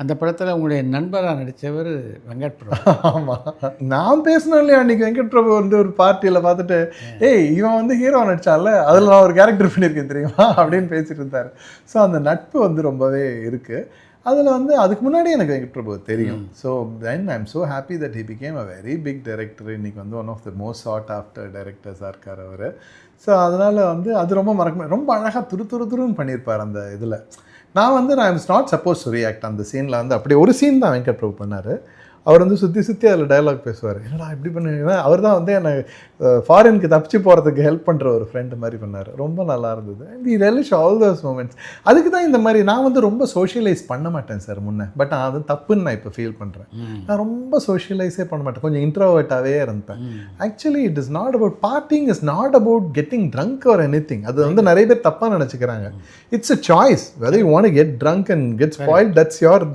அந்த படத்தில் உங்களுடைய நண்பராக நடித்தவர் வெங்கட் பிரபு. ஆமாம், நான் பேசினேன் இல்லையா அன்றைக்கி வெங்கட் பிரபு வந்து ஒரு பார்ட்டியில் பார்த்துட்டு, ஏய் இவன் வந்து ஹீரோ நடித்தால அதில் நான் ஒரு கேரக்டர் பண்ணியிருக்கேன் தெரியுமா அப்படின்னு பேசிகிட்டு இருந்தார். ஸோ அந்த நட்பு வந்து ரொம்பவே இருக்குது. அதில் வந்து அதுக்கு முன்னாடி எனக்கு வெங்கட் பிரபு தெரியும். So then I am so happy that he became a very big director. இன்றைக்கி வந்து one of the most sought after டைரக்டர்ஸாக இருக்கார் அவர். ஸோ அதனால் வந்து அது ரொம்ப ரொம்ப அழகாக துருன்னு பண்ணியிருப்பார் அந்த இதில். நான் வந்து I am not suppose to react அந்த சீனில் வந்து அப்படி ஒரு சீன் தான் வெங்கட் பிரபு பண்ணார். அவர் வந்து சுற்றி அதில் டயலாக் பேசுவார். என்னடா இப்படி பண்ணுவீங்கன்னா அவர் தான் வந்து என்னை ஃபாரினுக்கு தப்பிச்சு போகிறதுக்கு ஹெல்ப் பண்ணுற ஒரு ஃப்ரெண்டு மாதிரி பண்ணார். ரொம்ப நல்லா இருந்தது. தி ரெலிஷ் ஆல் தோஸ் மூமெண்ட்ஸ். அதுக்கு தான் இந்த மாதிரி நான் வந்து ரொம்ப சோஷியலைஸ் பண்ண மாட்டேன் சார் முன்னே. பட் அது தப்புன்னு நான் இப்போ ஃபீல் பண்ணுறேன். நான் ரொம்ப சோஷியலைஸே பண்ண மாட்டேன். கொஞ்சம் இன்ட்ரோவர்ட்டாகவே இருந்தேன். Actually it is not about partying, is not about getting drunk or anything. அது வந்து நிறைய பேர் தப்பாக நினச்சிக்கிறாங்க. It's a choice whether you want to get drunk and get spoiled, that's your.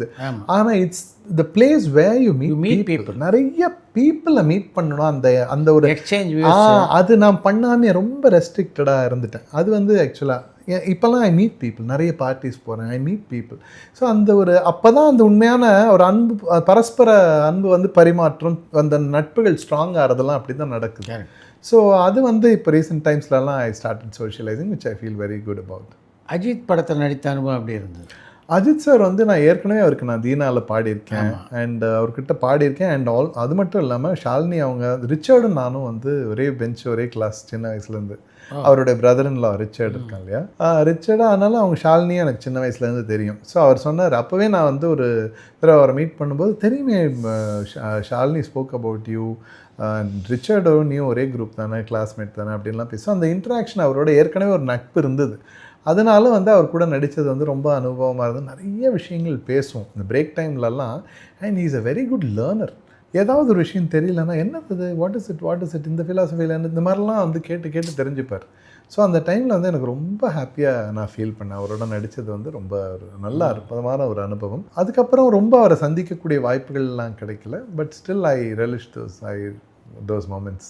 ஆனால் it's the place where you meet people. நிறைய பீப்புளை meet பண்ணணும். அந்த ஒரு எக்ஸ்சேஞ்ச் அது நான் பண்ணாமே ரொம்ப ரெஸ்ட்ரிக்டடாக இருந்துட்டேன். அது வந்து ஆக்சுவலாக இப்போல்லாம் ஐ மீட் பீப்புள், நிறைய பார்ட்டிஸ் போகிறேன், ஐ மீட் பீப்புள். ஸோ அந்த ஒரு அப்போ தான் அந்த உண்மையான ஒரு அன்பு, பரஸ்பர அன்பு வந்து பரிமாற்றம், அந்த நட்புகள் ஸ்ட்ராங் ஆகிறதெல்லாம் அப்படி தான் நடக்குது. ஸோ அது வந்து இப்போ ரீசெண்ட் டைம்ஸ்லலாம் I started socialising, which I feel very good about. Ajith படத்தில் நடித்த அனுபவம் அப்படி இருந்தது. அஜித் சார் வந்து நான் ஏற்கனவே அவருக்கு நான் தீனாவில் பாடியிருக்கேன் அண்ட் அவர்கிட்ட பாடியிருக்கேன். அண்ட் அது மட்டும் இல்லாமல் ஷாலினி அவங்க ரிச்சர்டும் நானும் வந்து ஒரே பெஞ்ச் ஒரே கிளாஸ் சின்ன வயசுலேருந்து. அவருடைய பிரதர் இன் லா ரிச்சர்ட் இருக்காங்க இல்லையா, ரிச்சர்டாக அதனால அவங்க ஷாலினியும் எனக்கு சின்ன வயசுலேருந்து தெரியும். ஸோ அவர் சொன்னார், அப்போவே நான் வந்து ஒரு அவரை மீட் பண்ணும்போது தெரியுமே ஷாலினி ஸ்போக் அபவுட் யூ, ரிச்சர்டோட நீயும் ஒரே குரூப் தானே, கிளாஸ்மேட் தானே அப்படின்லாம் பேசுவோம். அந்த இன்ட்ராக்ஷன் அவரோட ஏற்கனவே ஒரு நட்பு இருந்தது. அதனால வந்து அவர் கூட நடித்தது வந்து ரொம்ப அனுபவமாக இருந்தது. நிறைய விஷயங்கள் பேசுவோம் இந்த பிரேக் டைம்லலாம். And is a very good learner. ஏதாவது ஒரு விஷயம் தெரியலன்னா என்னது, வாட் இஸ் இட் இந்த ஃபிலாசபியில் என்ன, இந்த மாதிரிலாம் வந்து கேட்டு தெரிஞ்சுப்பார். ஸோ அந்த டைமில் வந்து எனக்கு ரொம்ப ஹாப்பியாக நான் ஃபீல் பண்ணேன். அவரோட நடித்தது வந்து ரொம்ப ஒரு நல்ல அற்புதமான ஒரு அனுபவம். அதுக்கப்புறம் ரொம்ப அவரை சந்திக்கக்கூடிய வாய்ப்புகள்லாம் கிடைக்கல. But still I relish those moments.